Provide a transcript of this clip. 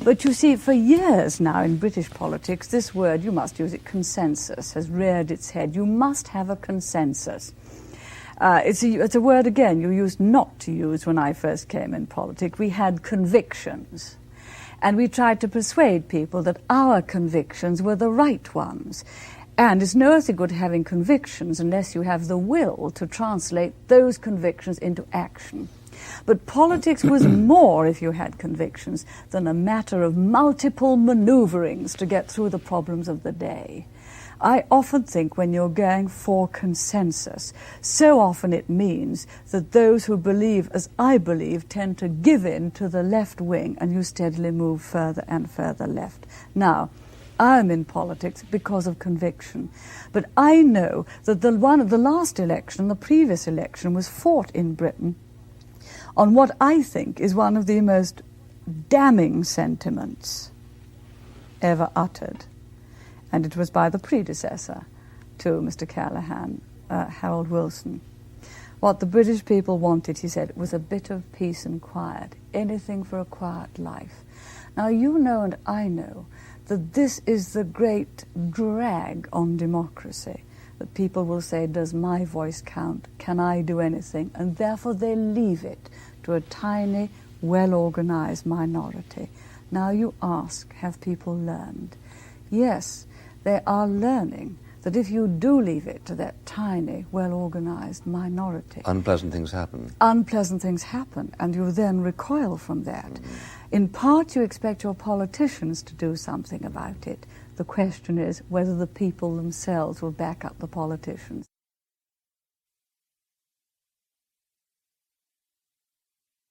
But you see, for years now in British politics, this word, you must use it, consensus, has reared its head. You must have a consensus. It's a word, again, you used not to use when I first came in politics. We had convictions. And we tried to persuade people that our convictions were the right ones. And it's no good having convictions unless you have the will to translate those convictions into action. But politics was more, if you had convictions, than a matter of multiple maneuverings to get through the problems of the day. I often think when you're going for consensus, so often it means that those who believe, as I believe, tend to give in to the left wing and you steadily move further and further left. Now, I'm in politics because of conviction, but I know that the last election, the previous election, was fought in Britain on what I think is one of the most damning sentiments ever uttered. And it was by the predecessor to Mr. Callaghan, Harold Wilson. What the British people wanted, he said, was a bit of peace and quiet, anything for a quiet life. Now, you know and I know that this is the great drag on democracy, that people will say, does my voice count? Can I do anything? And therefore they leave it to a tiny, well-organized minority. Now you ask, have people learned? Yes, they are learning that if you do leave it to that tiny, well-organized minority, unpleasant things happen. Unpleasant things happen, and you then recoil from that. In part, you expect your politicians to do something about it. The question is whether the people themselves will back up the politicians.